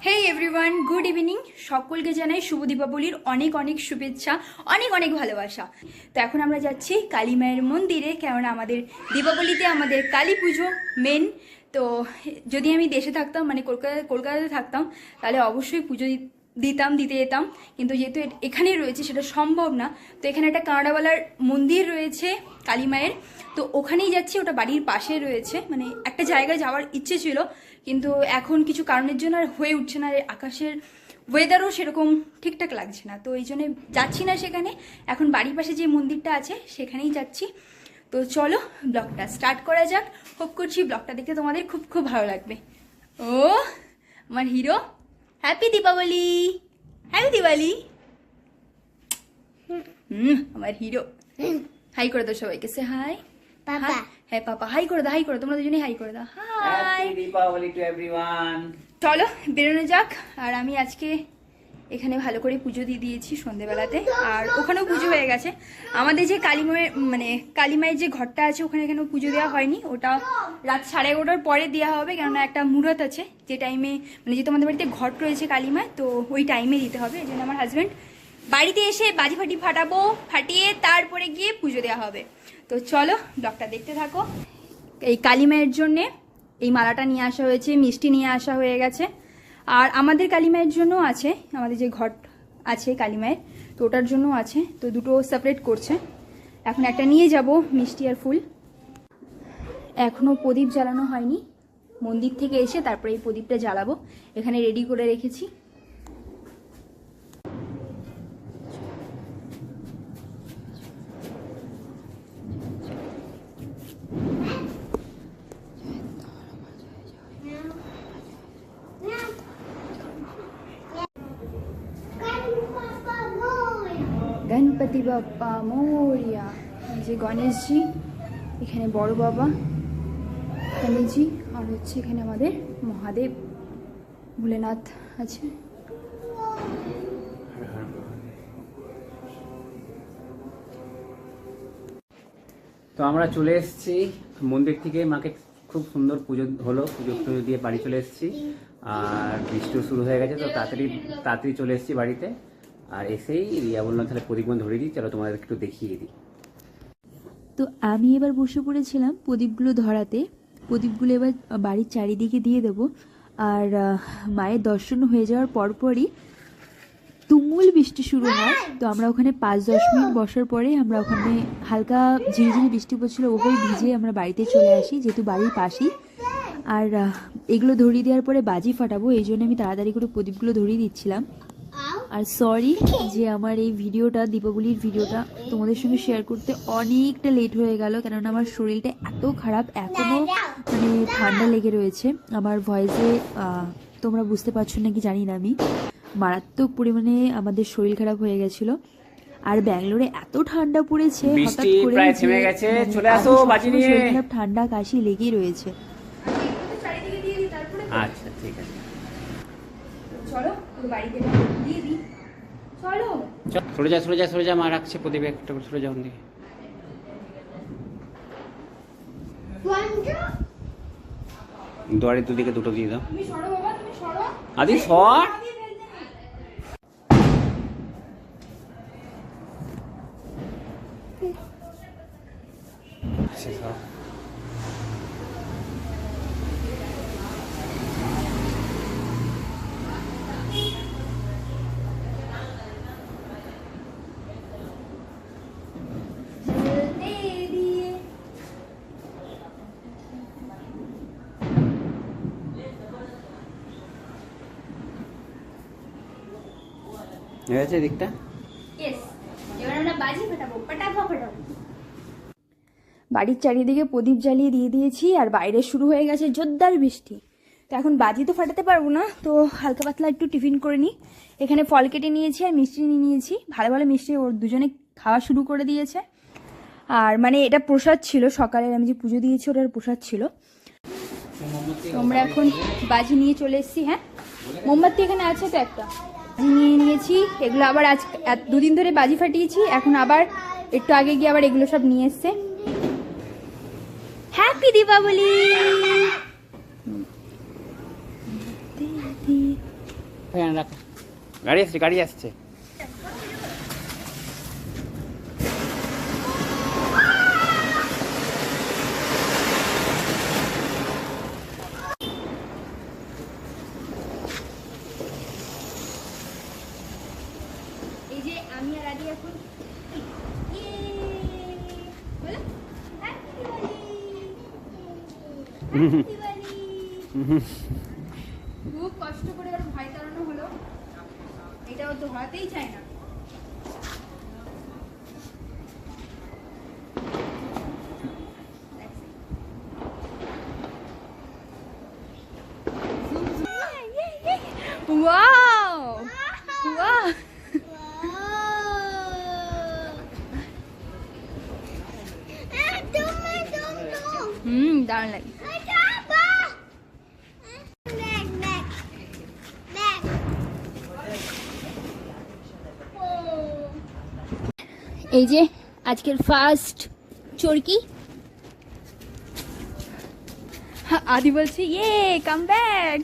হেই everyone, good evening. সকলকে জানাই শুভ দীপাবলির অনেক অনেক শুভেচ্ছা, অনেক অনেক ভালোবাসা। তো এখন আমরা যাচ্ছি কালী মায়ের মন্দিরে, কেননা আমাদের দীপাবলিতে আমাদের কালী পুজো মেন। তো যদি আমি দেশে থাকতাম, মানে কলকাতাতে থাকতাম, তাহলে অবশ্যই পুজো দিতে যেতাম, কিন্তু যেহেতু এখানে রয়েছে সেটা সম্ভব না। তো এখানে একটা কানাডাওয়ালার মন্দির রয়েছে কালী মায়ের, তো ওখানেই যাচ্ছি। ওটা বাড়ির পাশে রয়েছে, মানে একটা জায়গায় যাওয়ার ইচ্ছে ছিল, কিন্তু এখন কিছু কারণের জন্য আর হয়ে উঠছে না। আর আকাশের ওয়েদারও সেরকম ঠিকঠাক লাগছে না, তো এই জন্য যাচ্ছি না সেখানে। এখন বাড়ির পাশে যে মন্দিরটা আছে সেখানেই যাচ্ছি। তো চলো ব্লগটা স্টার্ট করা যাক। হোপ করছি ব্লগটা দেখতে তোমাদের খুব খুব ভালো লাগবে। ও আমার hero, happy Deepavali, happy Diwali. আমার হিরো হাই করে দাও সবাইকে, সে হাই পাপা। হ্যাঁ পাপা, হাই করে দাও, হাই করে, তোমরা দুজনেই হাই করে দাও। High, happy Deepavali to everyone. চলো বেরোনো যাক। আর আমি আজকে এখানে ভালো করে পুজো দিয়ে দিয়েছি সন্ধেবেলাতে, আর ওখানেও পুজো হয়ে গেছে। আমাদের যে কালী মায়ের যে ঘরটা আছে ওখানে এখানেও পুজো দেওয়া হয়নি, ওটা রাত 11:30টার পরে দেওয়া হবে, কেননা একটা মুহূর্ত আছে যে টাইমে, মানে যেহেতু আমাদের বাড়িতে ঘট রয়েছে কালী মায়ের, তো ওই টাইমে দিতে হবে। এই জন্য আমার হাজব্যান্ড বাড়িতে এসে বাজি ফাটি ফাটাবো, ফাটিয়ে তারপরে গিয়ে পুজো দেওয়া হবে। তো চলো ব্লগটা দেখতে থাকো। এই কালী মায়ের জন্যে এই মালাটা নিয়ে আসা হয়েছে, মিষ্টি নিয়ে আসা হয়ে গেছে। আর আমাদের কালী মায়ের জন্য আছে, আমাদের যে ঘট আছে কালী মায়ের, তো ওটার জন্য আছে। তো দুটো সেপারেট করছে। এখন একটা নিয়ে যাব, মিষ্টি আর ফুল। এখনও প্রদীপ জ্বালানো হয়নি, মন্দির থেকে এসে তারপরে এই প্রদীপটা জ্বালাবো। এখানে রেডি করে রেখেছি। গণপতি বাপ্পা মোরিয়া। যে গণেশজি, এখানে বড় বাবা গণেশজি, আর হচ্ছে এখানে আমাদের মহাদেব ভোলেনাথ আছে। তো আমরা চলে এসেছি মন্দির থেকে, মাকে খুব সুন্দর পুজো হলো, পুজো দিয়ে বাড়ি চলে এসেছি। আর বৃষ্টিও শুরু হয়ে গেছে, তো তাড়াতাড়ি চলে এসেছি বাড়িতে। আর এসেই রিয়া বললাম তাহলে প্রদীপগুলো ধরিয়ে দিই, চলো তোমাদের একটু দেখিয়ে দিই। তো আমি এবার বসে পড়েছিলাম প্রদীপগুলো ধরাতে। প্রদীপগুলো এবার বাড়ির চারিদিকে দিয়ে দেব। আর মায়ের দর্শন হয়ে যাওয়ার পরপরই তুমুল বৃষ্টি শুরু হয়। তো আমরা ওখানে 5-10 মিনিট বসার পরে আমরা ওখানে হালকা ঝিরিঝিরি বৃষ্টি পড়ছিল, ওভাবে ভিজে আমরা বাড়িতে চলে আসি, যেহেতু বাড়ির পাশেই। আর এগুলো ধরিয়ে দেওয়ার পরে বাজি ফাটাবো, এই জন্য আমি তাড়াতাড়ি করে প্রদীপগুলো ধরিয়ে দিচ্ছিলাম। আর সরি যে আমার এই ভিডিওটা, দীপাবলির ভিডিওটা তোমাদের সঙ্গে শেয়ার করতে অনেকটা লেট হয়ে গেল, কেননা আমার শরীরটা এত খারাপ, এখনও মানে ঠান্ডা লেগে রয়েছে আমার ভয়েসে। তোমরা বুঝতে পারছো নাকি জানি না, আমি মারাত্মক পরিমাণে আমাদের শরীর খারাপ হয়ে গেছিল। আর ব্যাঙ্গালোরে এত ঠান্ডা পড়েছে, হঠাৎ করে শরীর খারাপ, ঠান্ডা কাশি লেগেই রয়েছে। আচ্ছা ঠিক আছে, চলো বাড়িতে দিয়ে দিই। চলো সরে যা, মা রাখছে প্রদীপ, একটা করে সরে যাও দিকে। দুয়ারের দুদিকে দুটো দিয়ে দাও। তুমি সরো বাবা, তুমি সরো। আদি সর। হয়েছে দিকটা। এবার আমরা বাজি ফাটাবো, পটাকা ফাটাবো। বাড়ির চারিদিকে প্রদীপ জ্বালিয়ে দিয়ে দিয়েছি, আর বাইরে শুরু হয়ে গেছে জোরদার বৃষ্টি। তো এখন বাজি তো ফাটাতে পারবো না, তো হালকা পাতলা একটু টিফিন করে নিই। এখানে ফল কেটে নিয়েছি আর মিষ্টি নিয়ে নিয়েছি, ভালো ভালো মিষ্টি ওর দুজনে খাওয়া শুরু করে দিয়েছে। আর মানে এটা প্রসাদ ছিল, সকালের আমি যে পুজো দিয়েছি ওটার প্রসাদ ছিল। আমরা এখন বাজি নিয়ে চলে এসেছি। হ্যাঁ, মোমবাতি এখানে আছে তো একটা, নিয়ে নিয়েছি। এগুলো আবার আজ 2 দিন ধরে বাজি ফাটিয়েছি, এখন আবার একটু আগে গিয়ে আবার এগুলো সব নিয়ে এসছে। হ্যাপি দীপাবলি। ফ্যান রাখো। গাড়ি আসছে, গাড়ি আসছে। এই যে আমি আর আদি এখন বলো হ্যাপি দিওয়ালি। খুব কষ্ট করে ওর ভয় তাড়ানো হলো, এটা ও তো হতেই চায় না। Wow! Wow! দারুণ লাগে। এই যে আজকের ফার্স্ট চরকি। আদি বলছে ইয়ে কাম ব্যাক।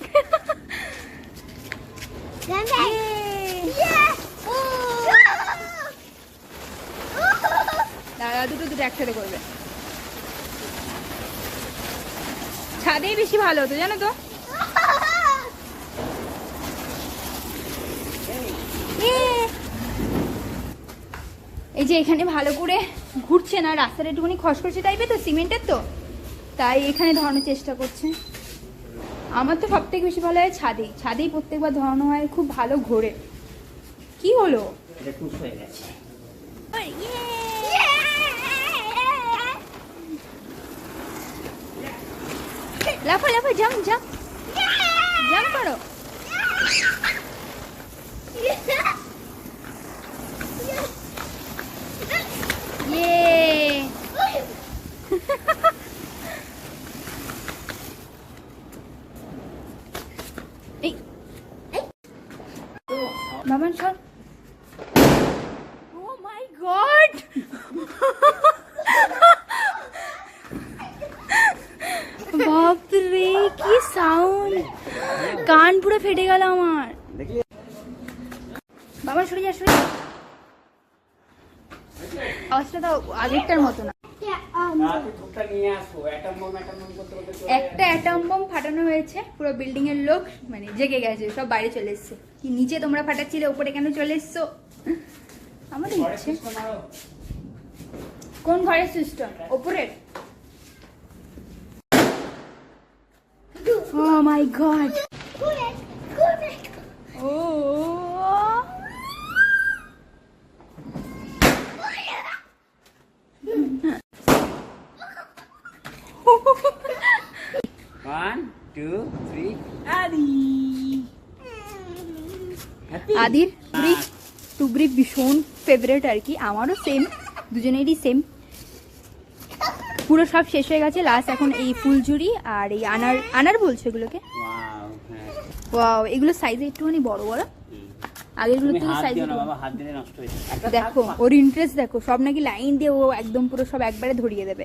দাদা দুটো দুটো একসাথে করবে, ছাদেই বেশি ভালো হতো জানো তো। এই যে এখানে ভালো করে ঘুরছে না, রাস্তাটা একটুখানি খসখসে টাইপের তো, সিমেন্টের তো, তাই এখানে ধরানোর চেষ্টা করছে। আমার তো সব থেকে বেশি ভালো হয় ছাদেই, ছাদেই প্রত্যেকবার ধরানো হয়, খুব ভালো ঘোরে। কি হলো? লাফা লাফা, জাম্প জাম্প জাম্প করো। বাবান সর। ও মাই গড, বাপরে কি সাউন্ড, কান পুরো ফেটে গেল আমার। বাবা সরে যা, সরে যা। আওয়াজটা তো আগেরটার মতো না। একটা অ্যাটম বম ফাটানো হয়েছে, পুরো বিল্ডিং এর লোক মানে জেগে গেছে, সব বাইরে চলে এসছে। কি নিচে তোমরা ফাটাচ্ছিলে, উপরে কেন চলে এসছো? আমাদের ইচ্ছে। কোন ঘরের সিস্টেম? উপরের? Oh my god. Oh. 1 2 3 আদির ব্রিক টু ব্রিক ভীষণ ফেভারিট আর কি, আমারও সেম, দুজনেরই সেম। পুরো সব শেষ হয়ে গেছে, লাস্ট এখন এই ফুলঝুরি আর এই আনার, আনার বলছে এগুলোকে। ওয়াও, এগুলো সাইজে একটুখানি বড় বড়, আগেরগুলো থেকে সাইজ। দেখো ওর ইন্টারেস্ট দেখো, সব নাকি লাইন দিয়ে ও একদম পুরো সব একবারে ধরিয়ে দেবে।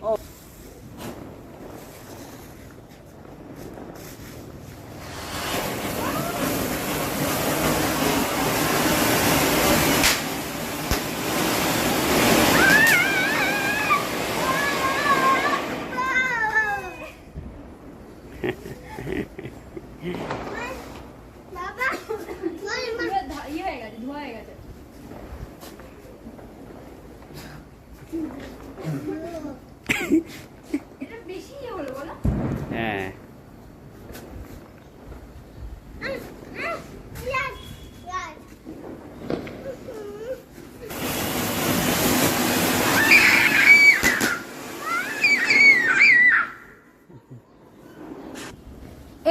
হ্যাঁ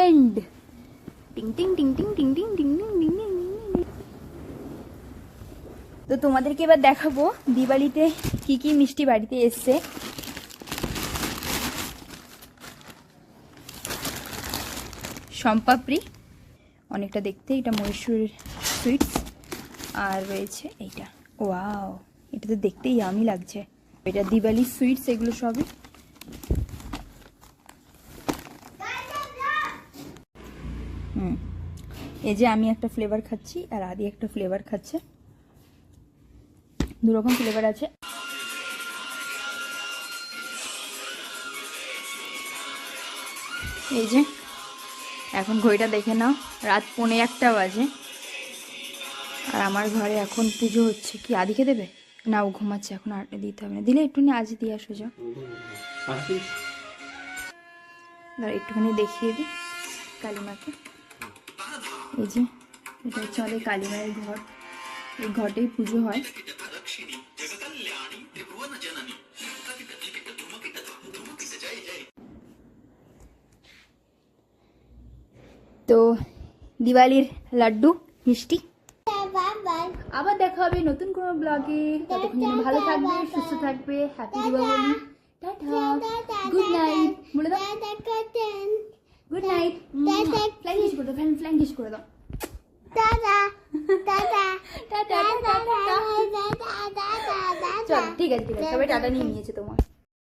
এন্ড টিং টিং টিং টিং টিং টিং টিং টিং টিং টিং। তো তোমাদেরকে এবার দেখাবো দিওয়ালিতে কি কি মিষ্টি বাড়িতে এসছে। সম্পাপড়ি অনেকটা দেখতে, এটা মহীশূরের সুইটস, আর রয়েছে এইটা, ওয়াও এটা তো দেখতেই ইয়ামি লাগছে, এটা দিওয়ালি সুইটস, এগুলো সবই। এই যে আমি একটা ফ্লেভার খাচ্ছি আর আদি একটা ফ্লেভার খাচ্ছে, দুরকম ফ্লেভার আছে। এই যে এখন ঘড়িটা দেখে নাও, রাত 1:45 বাজে। আর আমার ঘরে এখন পুজো হচ্ছে। কি আদিকে দেবে? না, ও ঘুমাচ্ছে, এখন আর দিতে হবে না। দিলে একটুখানি আজ দিয়ে আসো, যাও। দাঁড়া একটুখানি দেখিয়ে দিই কালিমাকে। এই যে এটা হচ্ছে আমাদের কালিমায়ের ঘর, এই ঘরটাই পুজো হয়। তো দিওয়ালির লাড্ডু মিষ্টি। আবার দেখা হবে নতুন কোনো ব্লগে। ততক্ষণ যেন ভালো থাকবে, সুস্থ থাকবে। Happy Diwali, tata, good night বলে দাও। গুড নাইট, ফ্লাইং কিস করে দাও, ফ্লাইং কিস করে দাও। Tata tata tata tata. চল ঠিক আছে, সবাই টাটা নিয়ে নিয়েছে তোমার।